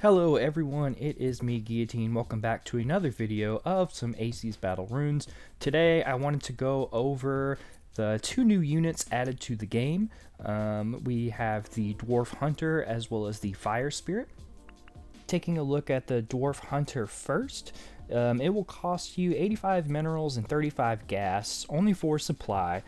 Hello everyone, it is me, Guillotine. Welcome back to another video of some Acies Battle Runes. Today I wanted to go over the two new units added to the game. We have the Dwarf Hunter as well as the Fire Spirit. Taking a look at the Dwarf Hunter first, it will cost you 85 minerals and 35 gas, only 4 supply.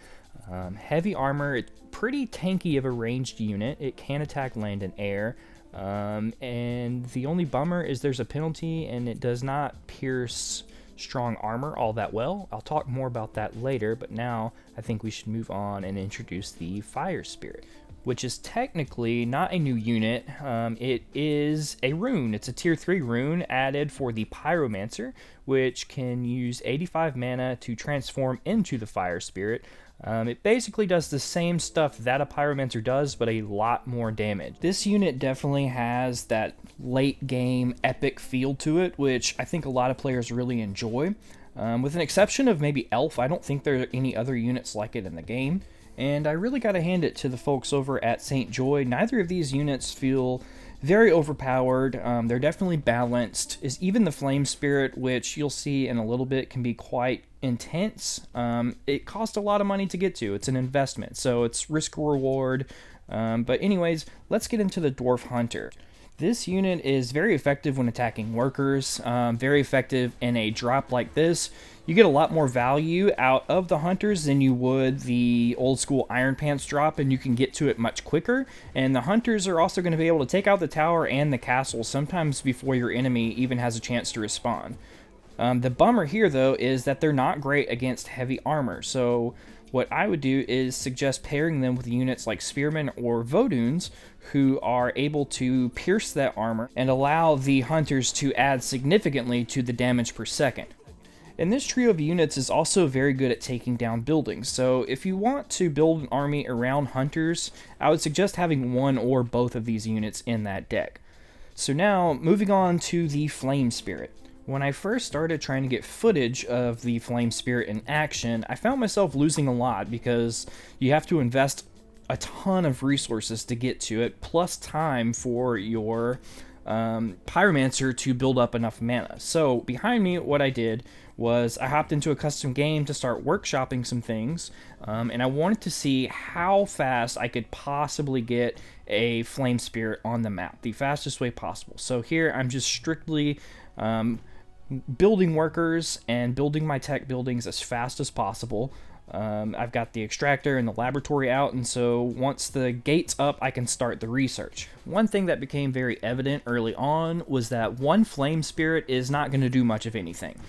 Heavy armor, it's pretty tanky of a ranged unit. It can attack land and air. And the only bummer is there's a penalty and it does not pierce strong armor all that well. I'll talk more about that later, but now I think we should move on and introduce the Fire Spirit, which is technically not a new unit. It is a rune. It's a tier 3 rune added for the Pyromancer, which can use 85 mana to transform into the Fire Spirit. It basically does the same stuff that a Pyromancer does, but a lot more damage. This unit definitely has that late game epic feel to it, which I think a lot of players really enjoy. With an exception of maybe Elf, I don't think there are any other units like it in the game. And I really got to hand it to the folks over at St. Joy. Neither of these units feel very overpowered. They're definitely balanced. Is even the Flame Spirit, which you'll see in a little bit, can be quite intense. It costs a lot of money to get to. It's an investment, so it's risk reward. But anyways, let's get into the Dwarf Hunter. This unit is very effective when attacking workers, very effective in a drop like this. You get a lot more value out of the hunters than you would the old school Iron Pants drop, and you can get to it much quicker. And the hunters are also going to be able to take out the tower and the castle sometimes before your enemy even has a chance to respawn. The bummer here, though, is that they're not great against heavy armor, so what I would do is suggest pairing them with units like Spearmen or Voduns, who are able to pierce that armor and allow the hunters to add significantly to the damage per second. And this trio of units is also very good at taking down buildings, so if you want to build an army around hunters, I would suggest having one or both of these units in that deck. So now, moving on to the Flame Spirit. When I first started trying to get footage of the Flame Spirit in action, I found myself losing a lot because you have to invest a ton of resources to get to it, plus time for your Pyromancer to build up enough mana. So behind me, what I did was I hopped into a custom game to start workshopping some things, and I wanted to see how fast I could possibly get a Flame Spirit on the map, the fastest way possible. So here I'm just strictly building workers and building my tech buildings as fast as possible. I've got the extractor and the laboratory out, and so once the gate's up, I can start the research. One thing that became very evident early on was that one Flame Spirit is not going to do much of anything.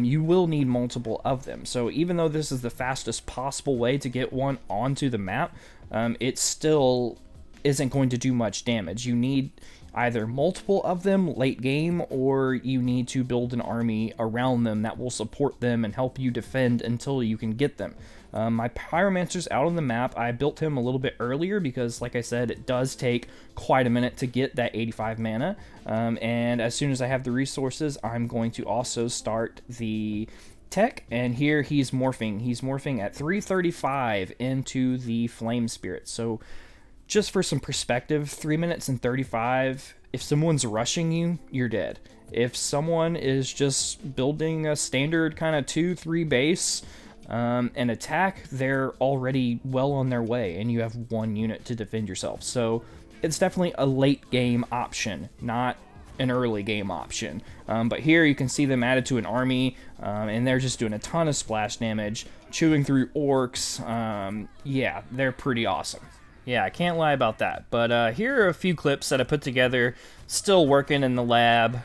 You will need multiple of them, so even though this is the fastest possible way to get one onto the map, it still isn't going to do much damage. You need either multiple of them late game, or you need to build an army around them that will support them and help you defend until you can get them. My Pyromancer's out on the map. I built him a little bit earlier because, like I said, it does take quite a minute to get that 85 mana. And as soon as I have the resources, I'm going to also start the tech, and here he's morphing. He's morphing at 335 into the Flame Spirit. So just for some perspective, 3 minutes and 35, if someone's rushing you, you're dead. If someone is just building a standard kind of 2-3 base and attack, they're already well on their way, and you have one unit to defend yourself. So it's definitely a late game option, not an early game option. But here you can see them added to an army, and they're just doing a ton of splash damage, chewing through orcs. Yeah, they're pretty awesome. Yeah, I can't lie about that. But here are a few clips that I put together, still working in the lab.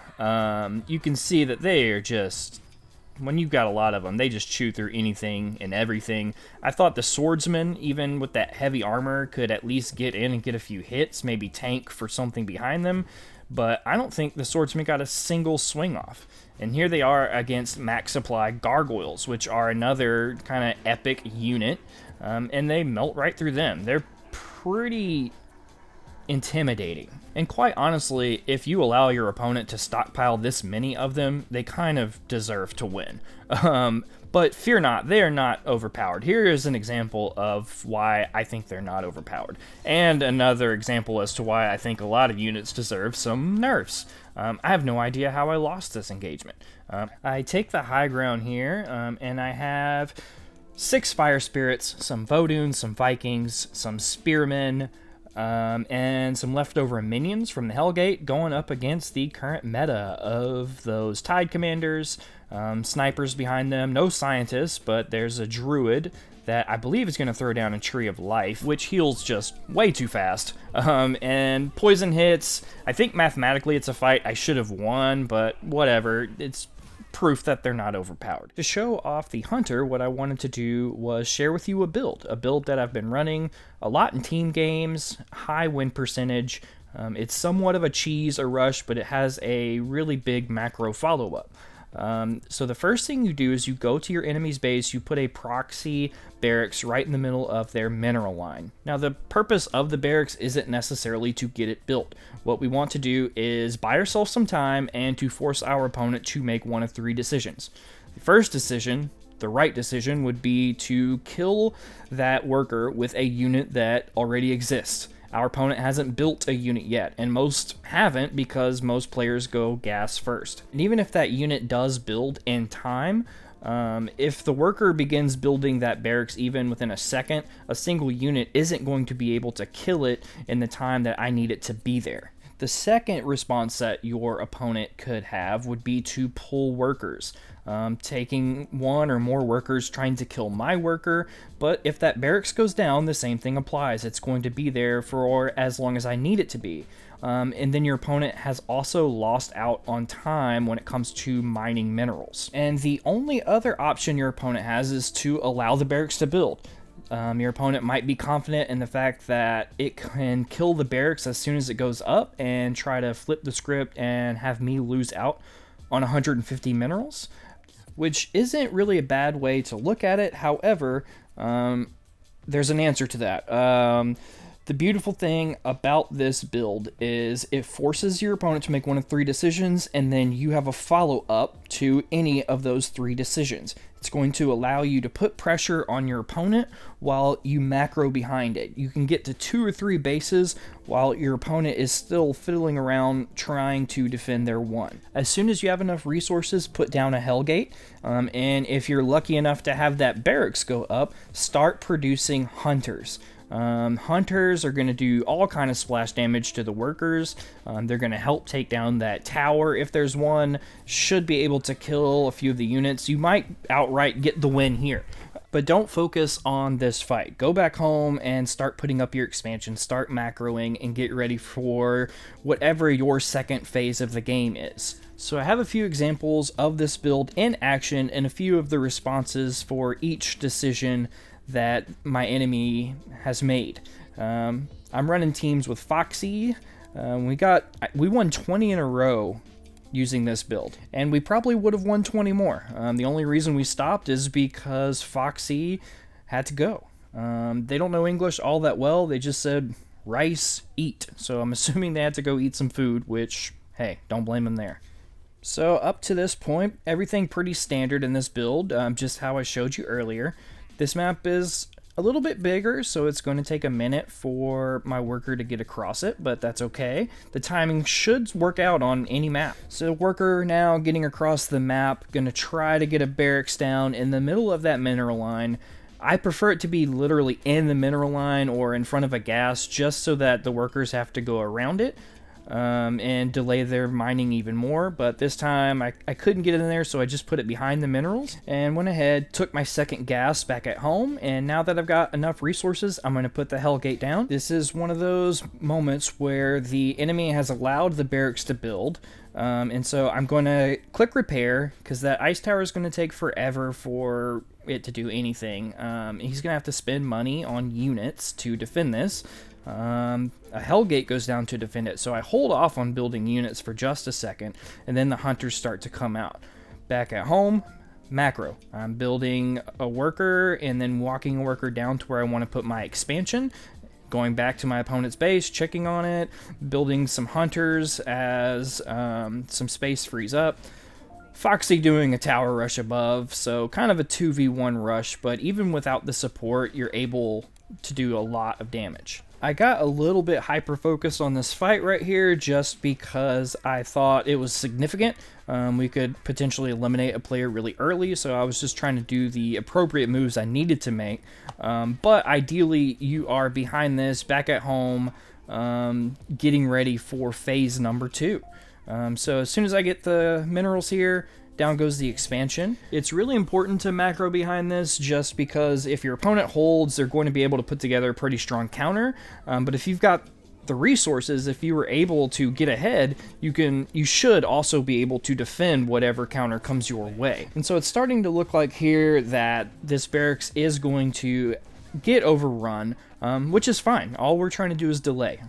You can see that they are just, when you've got a lot of them, they just chew through anything and everything. I thought the swordsman, even with that heavy armor, could at least get in and get a few hits, maybe tank for something behind them. But I don't think the swordsman got a single swing off. And here they are against max supply gargoyles, which are another kind of epic unit. And they melt right through them. They're pretty intimidating. And quite honestly, if you allow your opponent to stockpile this many of them, they kind of deserve to win. But fear not, they are not overpowered. Here is an example of why I think they're not overpowered. And another example as to why I think a lot of units deserve some nerfs. I have no idea how I lost this engagement. I take the high ground here, and I have 6 Fire Spirits, some Voduns, some Vikings, some Spearmen, and some leftover minions from the Hellgate going up against the current meta of those Tide Commanders, snipers behind them, no scientists, but there's a druid that I believe is going to throw down a Tree of Life, which heals just way too fast. And poison hits. I think mathematically it's a fight I should have won, but whatever. It's proof that they're not overpowered. To show off the Hunter, what I wanted to do was share with you a build that I've been running a lot in team games, high win percentage. It's somewhat of a cheese or rush, but it has a really big macro follow-up. So the first thing you do is you go to your enemy's base, you put a proxy barracks right in the middle of their mineral line. Now the purpose of the barracks isn't necessarily to get it built. What we want to do is buy ourselves some time and to force our opponent to make one of 3 decisions. The first decision, the right decision, would be to kill that worker with a unit that already exists. Our opponent hasn't built a unit yet, and most haven't because most players go gas first. And even if that unit does build in time, if the worker begins building that barracks even within a second, a single unit isn't going to be able to kill it in the time that I need it to be there. The second response that your opponent could have would be to pull workers, taking 1 or more workers trying to kill my worker, but if that barracks goes down, the same thing applies. It's going to be there for as long as I need it to be. And then your opponent has also lost out on time when it comes to mining minerals. And the only other option your opponent has is to allow the barracks to build. Your opponent might be confident in the fact that it can kill the barracks as soon as it goes up and try to flip the script and have me lose out on 150 minerals, which isn't really a bad way to look at it. However, there's an answer to that. The beautiful thing about this build is it forces your opponent to make one of 3 decisions, and then you have a follow-up to any of those 3 decisions. It's going to allow you to put pressure on your opponent while you macro behind it. You can get to 2 or 3 bases while your opponent is still fiddling around trying to defend their 1. As soon as you have enough resources, put down a Hellgate, and if you're lucky enough to have that barracks go up, start producing Hunters. Hunters are going to do all kind of splash damage to the workers. They're going to help take down that tower if there's one, should be able to kill a few of the units. You might outright get the win here. But don't focus on this fight. Go back home and start putting up your expansion, start macroing, and get ready for whatever your second phase of the game is. So I have a few examples of this build in action and a few of the responses for each decision that my enemy has made. I'm running teams with Foxy. We won 20 in a row using this build, and we probably would have won 20 more. The only reason we stopped is because Foxy had to go. They don't know English all that well. They just said rice, eat. So I'm assuming they had to go eat some food, which, hey, don't blame them there. So up to this point, everything pretty standard in this build, just how I showed you earlier. This map is a little bit bigger, so it's going to take a minute for my worker to get across it, but that's okay. The timing should work out on any map. So worker now getting across the map, gonna try to get a barracks down in the middle of that mineral line. I prefer it to be literally in the mineral line or in front of a gas, just so that the workers have to go around it. And delay their mining even more, but this time I couldn't get in there, so I just put it behind the minerals and went ahead, took my second gas back at home, and now that I've got enough resources, I'm going to put the Hellgate down. This is one of those moments where the enemy has allowed the barracks to build, and so I'm going to click repair, because that ice tower is going to take forever for it to do anything. He's going to have to spend money on units to defend this. A Hellgate goes down to defend it, so I hold off on building units for just a second, and then the hunters start to come out. Back at home, macro. I'm building a worker and then walking a worker down to where I want to put my expansion. going back to my opponent's base, checking on it, building some hunters as some space frees up. Foxy doing a tower rush above, so kind of a 2v1 rush, but even without the support, you're able to do a lot of damage. I got a little bit hyper-focused on this fight right here just because I thought it was significant. We could potentially eliminate a player really early, so I was just trying to do the appropriate moves I needed to make. But ideally, you are behind this, back at home, getting ready for phase number 2. So as soon as I get the minerals here, down goes the expansion. It's really important to macro behind this just because if your opponent holds, they're going to be able to put together a pretty strong counter. But if you've got the resources, if you were able to get ahead, you should also be able to defend whatever counter comes your way. And so it's starting to look like here that this barracks is going to get overrun, which is fine. All we're trying to do is delay.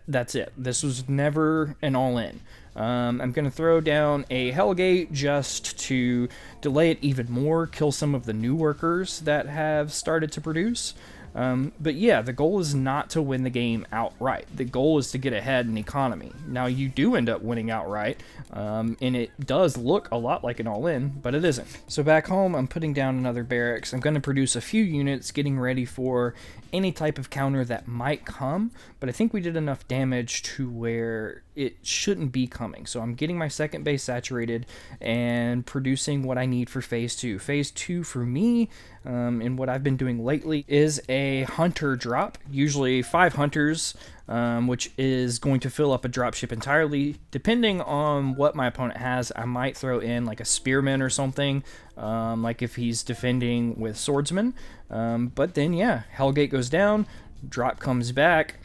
That's it. This was never an all-in. I'm going to throw down a Hellgate just to delay it even more, kill some of the new workers that have started to produce. But yeah, the goal is not to win the game outright. The goal is to get ahead in economy. Now, you do end up winning outright, and it does look a lot like an all-in, but it isn't. So back home, I'm putting down another barracks. I'm going to produce a few units, getting ready for any type of counter that might come, but I think we did enough damage to where it shouldn't be coming. So I'm getting my second base saturated and producing what I need for phase 2. Phase 2 for me, and what I've been doing lately, is a hunter drop, usually 5 hunters, which is going to fill up a dropship entirely. Depending on what my opponent has, I might throw in like a spearman or something, like if he's defending with swordsman. But then yeah, Hellgate goes down, drop comes back.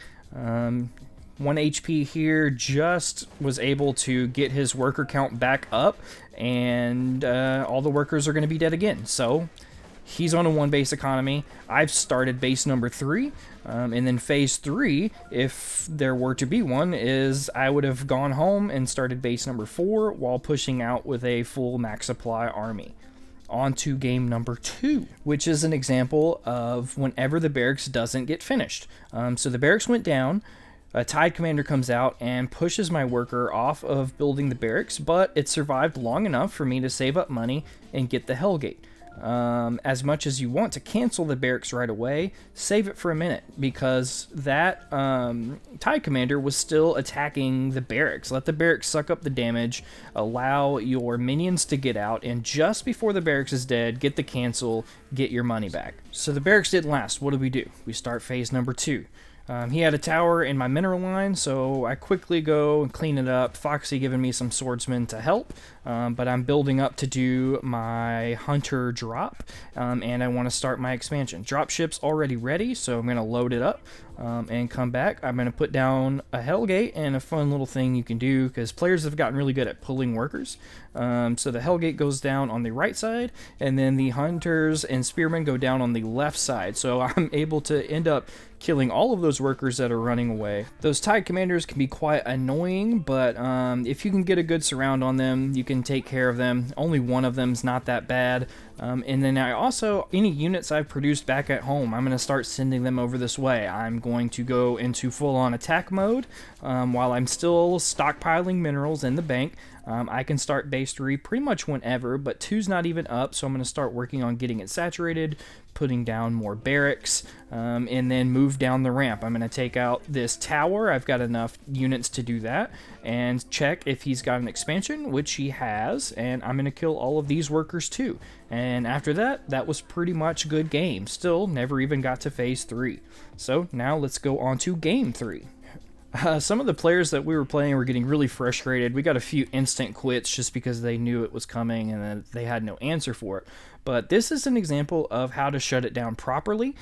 1 HP here, just was able to get his worker count back up, and all the workers are going to be dead again. So he's on a 1 base economy. I've started base number 3, and then phase 3, if there were to be one, is I would have gone home and started base number 4 while pushing out with a full max supply army. On to game number 2, which is an example of whenever the barracks doesn't get finished. So the barracks went down. A Tide Commander comes out and pushes my worker off of building the barracks, but it survived long enough for me to save up money and get the Hellgate. As much as you want to cancel the barracks right away, save it for a minute, because that Tide Commander was still attacking the barracks. Let the barracks suck up the damage, allow your minions to get out, and just before the barracks is dead, get the cancel, get your money back. So the barracks didn't last. What do? We start phase number 2. He had a tower in my mineral line, so I quickly go and clean it up. Foxy giving me some swordsmen to help, but I'm building up to do my hunter drop, and I want to start my expansion. Dropship's already ready, so I'm going to load it up and come back. I'm going to put down a Hellgate, and a fun little thing you can do, because players have gotten really good at pulling workers. So the Hellgate goes down on the right side, and then the hunters and spearmen go down on the left side, so I'm able to end up killing all of those workers that are running away. Those Tide Commanders can be quite annoying, but if you can get a good surround on them, you can take care of them. Only one of them's not that bad. And then I also, any units I've produced back at home, I'm going to start sending them over this way. I'm going to go into full-on attack mode while I'm still stockpiling minerals in the bank. I can start base 3 pretty much whenever, but 2's not even up, so I'm going to start working on getting it saturated, putting down more barracks, and then move down the ramp. I'm going to take out this tower. I've got enough units to do that, and check if he's got an expansion, which he has, and I'm going to kill all of these workers too. And after that, that was pretty much a good game. Still, never even got to phase 3. So now let's go on to game 3. Some of the players that we were playing were getting really frustrated. We got a few instant quits just because they knew it was coming and then they had no answer for it. But this is an example of how to shut it down properly.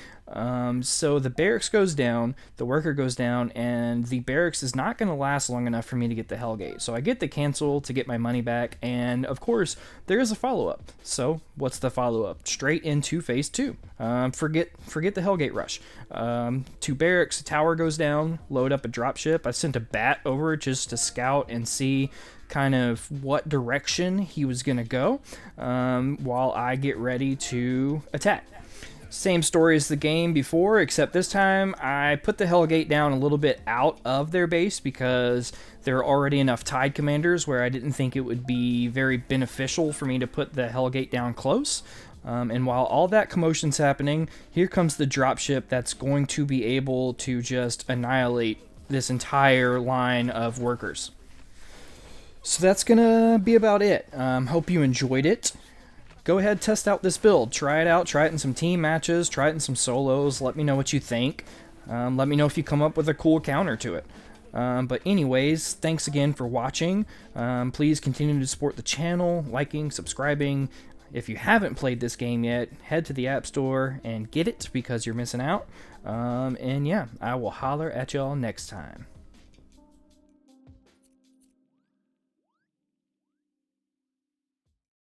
So the barracks goes down, the worker goes down, and the barracks is not going to last long enough for me to get the Hellgate. So I get the cancel to get my money back, and of course, there is a follow-up. So what's the follow-up? Straight into phase 2. Forget the Hellgate rush. 2 barracks, a tower goes down, load up a dropship. I sent a bat over just to scout and see kind of what direction he was going to go while I get ready to attack. Same story as the game before, except this time I put the Hellgate down a little bit out of their base because there are already enough Tide Commanders where I didn't think it would be very beneficial for me to put the Hellgate down close. And while all that commotion's happening, here comes the dropship that's going to be able to just annihilate this entire line of workers. So that's gonna be about it. Hope you enjoyed it. Go ahead, test out this build. Try it out. Try it in some team matches. Try it in some solos. Let me know what you think. Let me know if you come up with a cool counter to it. But anyways, thanks again for watching. Please continue to support the channel, liking, subscribing. If you haven't played this game yet, head to the App Store and get it because you're missing out. And yeah, I will holler at y'all next time.